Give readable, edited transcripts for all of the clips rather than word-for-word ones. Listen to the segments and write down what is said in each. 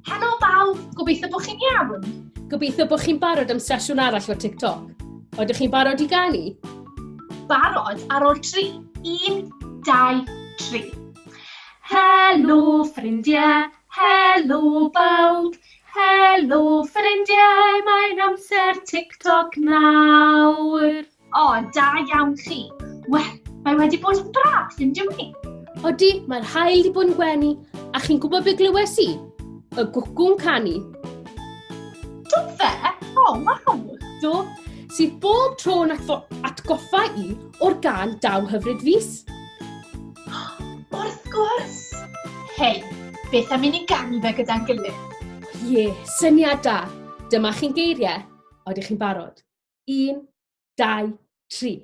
Helo bawb, gobeithio bod chi'n iawn. Gobeithio bod chi'n barod am sesiwn arall o Tic Toc. Oeddech chi'n barod I ganu? Barod ar ôl 3. 1, 2, 3. Helo ffrindiau, helo bawb, helo ffrindiau, mae'n amser Tic Toc nawr. O, da iawn chi. Wel, mae wedi bod yn braf, yn dyw? Odi, mae'r haul wedi bod yn gwenu, a chi'n gwybod beth glywes I? Y gwcw'n canu. Do fe? O, waw. Do, sydd bob tro'n atgoffa I o'r gan daw hyfryd fus. Wrth gwrs. Hei, beth am I ni ganu fe gyda'n gilydd? Ie, syniad da. Dyma chi'n geiriau. Oeddech chi'n barod? 1, 2, 3.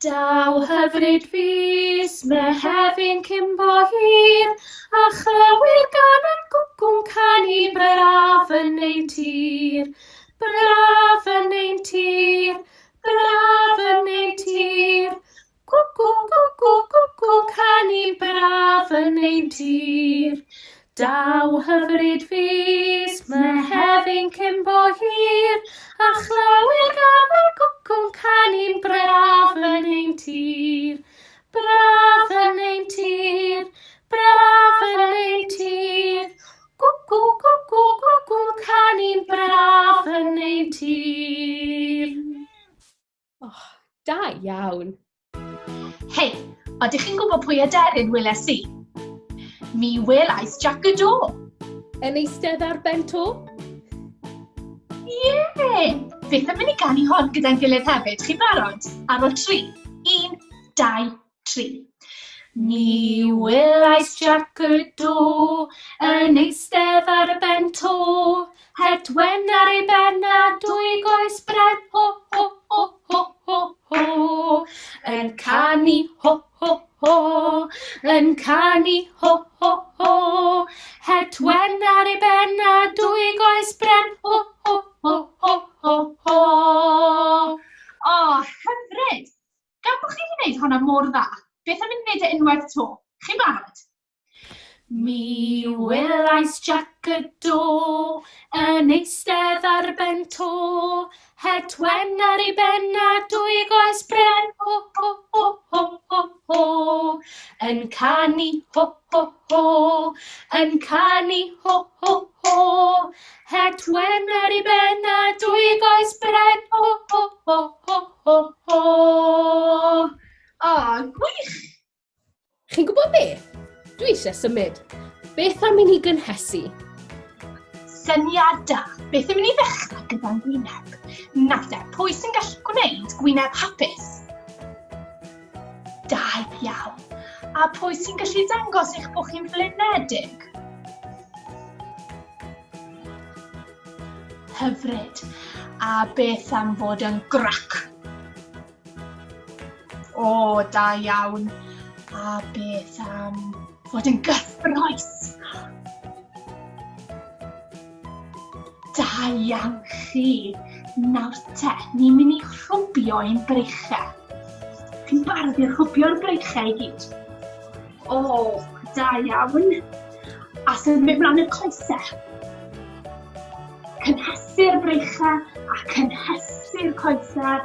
Daw hyfryd fus, Mehefin cymbo hir, a chlywyr gan y gwcw'n canu braf yn ein tir. Braf yn ein tir, braf yn ein tir. Gwcw'n canu braf yn ein tir. Daw hyfryd fus, Mehefin cymbo hir, a chlywir gan y gwcw'n canu braf yn ein tir. Braf yn ein tir, braf yn ein tir. Gwcw'n canu braf yn ein tir. Oh, da iawn. Hei, oeddech chi'n gwybod pwy aderyn weles I? Mi welais gyda. Yn eistedd ar ben to? Ie! Beth am I ni ganu hon gyda'n gilydd hefyd? Chi barod? Ar ôl 3. 1, 2, 3. Mi welais gyda yn eistedd ar ben to, hedwen ar ei ben a 2 goes bren ho ho ho ho ho ho. Yn canu ho ho ho, yn canu ho ho ho, hedwen ar ei ben a 2 goes bren ho ho ho ho ho ho. O, hyfryd! Gan bod chi wedi gwneud hwnna mor dda, beth am I wneud e unwaith to? Chi'n barod? Mi welais gyda yn eistedd ar ben to, hedwen ar ei ben a 2 goes bren ho ho ho ho ho ho. Yn canu ho ho ho, yn canu ho ho ho, hedwen ar ei ben a 2 goes bren ho ho ho ho ho ho. O, gwych! Chi'n gwybod beth? Dwi eisiau symud. Beth am I ni gynhesu? Syniad da. Beth am I ni ddechrau gyda'n gwyneb? Nawr, pwy sy'n gallu gwneud gwyneb hapus? Da iawn. A pwy sy'n gallu dangos eich bod chi'n flinedig? Hyfryd. A beth am fod yn grac? O, da iawn. A beth am fod yn gyffroes? Da iawn chi. Nawr te, ni'n mynd I rhwbio ein breichau. Chi'n barod i'r rhwbio'r breichau I gyd? O, da iawn. A symud mlaen y coesau. Cynhesu'r breichau a cynhesu'r coesau.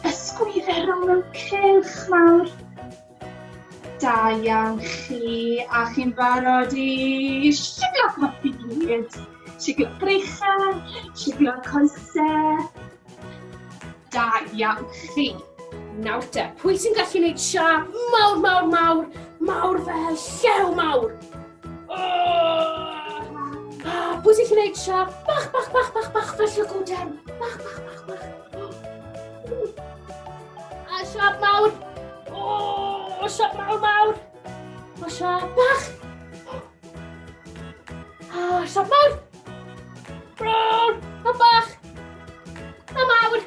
Ysgwyddau rownd mewn cylch mawr. Da iawn chi, a chi'n barod I siglo corff I gyd. Siglo breichau, siglo coesau. Da iawn chi. Nawr te, pwy sy'n gallu gwneud siap mawr, mawr, mawr, mawr fel llew mawr? Pwy sy'n gallu gwneud siap bach, bach, bach, bach, bach fel llygwden? Bach, bach, bach, bach. A siap mawr. O, siap mawr, mawr. O, siap bach. A siap mawr. Brown, a bach. A mawr.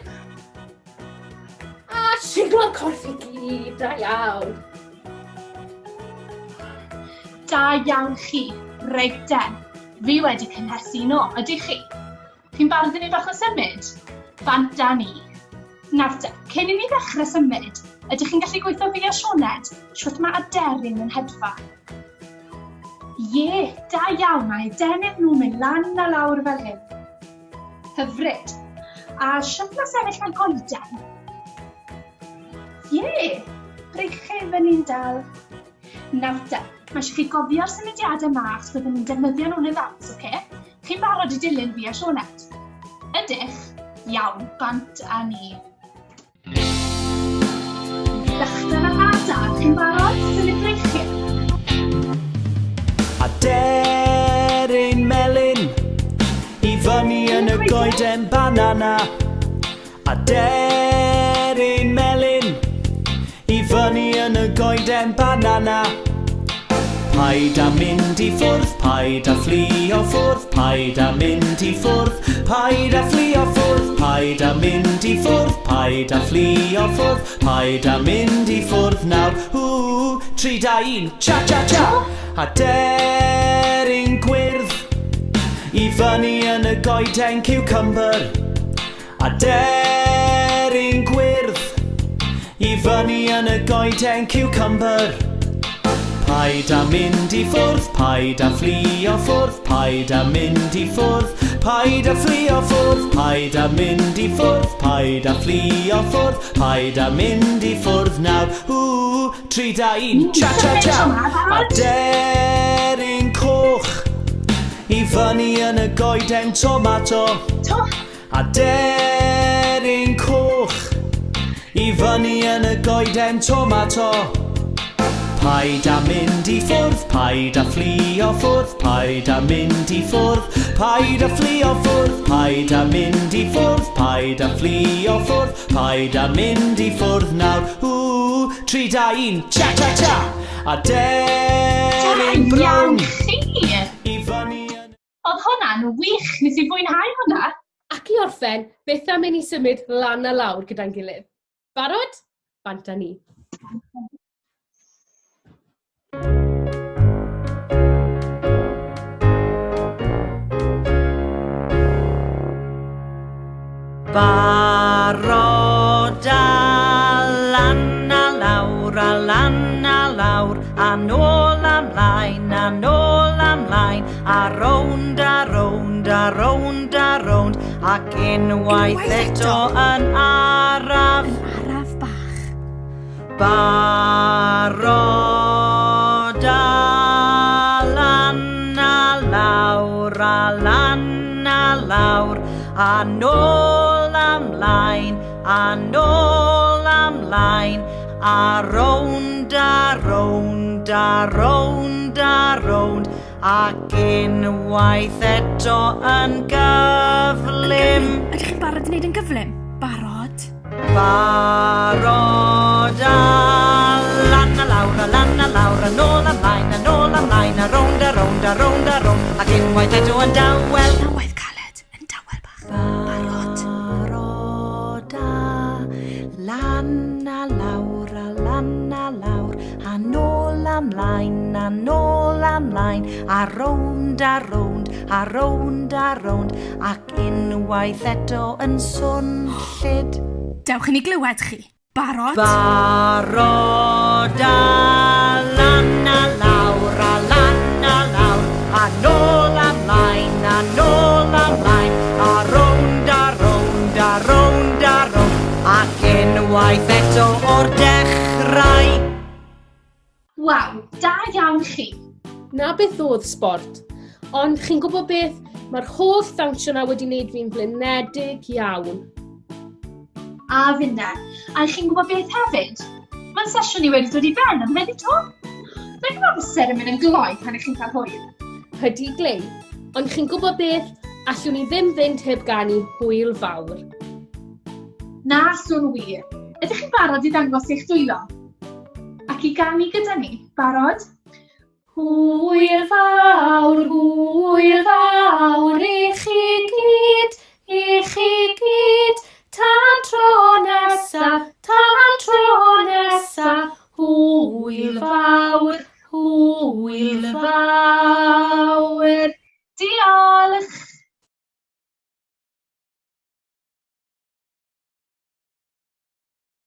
A siglo'r corff I gyd, da iawn. Da iawn chi. Reit den. Fi wedi cynhesu no, ydych chi? Chi'n barod I ni bach o symud? Fant da ni. Nawr te, cyn I ni ddechrau symud, ydych chi'n gallu gweithio fi a Sioned? Shwt mae aderyn yn hedfa? Ie, da iawn, mae denydd nhw'n mynd lan a lawr fel hyn. Hyfryd. A sut mae sefyll fel goeden? Ie, breichau fyny'n dal. Nawr te, mae eisiau chi gofio'r symudiadau mas byddwn ni'n defnyddio nhw'n y ddaws, oce? Chi'n barod i dilyn fi a Sioned? Ydych? Iawn, bant a ni. Ddechrau ar adar, chi'n barod? Symud breichau. A deryn melyn I fyny yn y goeden banana. A deryn melyn I fyny yn y goeden banana. Paid a mynd I ffwrdd, paid a fflio ffwrdd, paid a mynd I ffwrdd, paid a fflio ffwrdd, paid a mynd I ffwrdd, paid a fflio ffwrdd, paid a mynd I ffwrdd nawr. 3, 2, 1, cha cha cha. A deryn gwyrdd I fyny yn y goeden cucumber. A deryn gwyrdd I fyny yn y goeden cucumber. Paid a mynd I ffwrdd, paid a fflio ffwrdd, paid a mynd I ffwrdd, paid a fflio ffwrdd, paid a mynd I ffwrdd, paid a fflio ffwrdd, paid a mynd I ffwrdd nawr. 3, 2, 1, cha cha cha. A deryn coch I fyny yn y goeden tomato. A deryn coch I fyny yn y goeden tomato. Paid a mynd I ffwrdd, paid a fflio ffwrdd, paid a mynd I ffwrdd, paid a fflio ffwrdd, paid a mynd I ffwrdd, paid a fflio ffwrdd, paid a mynd I ffwrdd nawr. 3, 2, 1, cha cha cha. A deryn brown I fyny yn... Oedd hwnna'n wych, nes I fwynhau hwnna. Ac I orffen, beth am i ni symud lan a lawr gyda'n gilydd? Barod? Bant a ni. Barod a lan a lawr, a lan a lawr, a nôl amlaen, a nôl amlaen, a rownd a rownd, a rownd a rownd, ac unwaith eto yn araf. Araf bach. Barod a lan a lawr, a lan a lawr, a nôl amlaen, a nôl amlaen, a rownd a rownd, a rownd a rownd, ac unwaith eto yn gyflym. Ydych chi'n barod i wneud yn gyflym? Barod? Barod a lan a lawr, a lan a lawr, a nôl amlaen, a nôl amlaen, a rownd a rownd, a rownd a rownd, ac unwaith eto yn dawel. Nawaith caled, yn dawel bach. Barod. Barod a lan a lawr, a lan a lawr, a nôl amlaen, a nôl amlaen, a rownd a rownd, a rownd a rownd, ac unwaith eto yn swnllyd. Dewch i ni glywed chi. Barod? Barod a lan a lawr, a lan a lawr, a nôl amlaen, a nôl amlaen, a rownd a rownd, a rownd a rownd, ac unwaith eto o'r dechrau. Waw, da iawn chi. Na beth oedd sbort, ond chi'n gwybod beth? Mae'r holl ddawnsio na wedi wneud fi'n blinedig iawn. A fynna, a chi'n gwybod beth hefyd? Mae'n sesiwn I wedi dod I ben am hyn eto. Mae'n gwybod amser yn mynd yn gloi pan chi'n cael hwyl. Hydi glei, ond chi'n gwybod beth? Allwn ni ddim fynd heb ganu hwyl fawr. Na sôn wir. Ydych chi'n barod I ddangos eich dwylo? Ac I ganu gyda ni, barod? Hwyl fawr, I chi gyd, tan tro nesaf, tan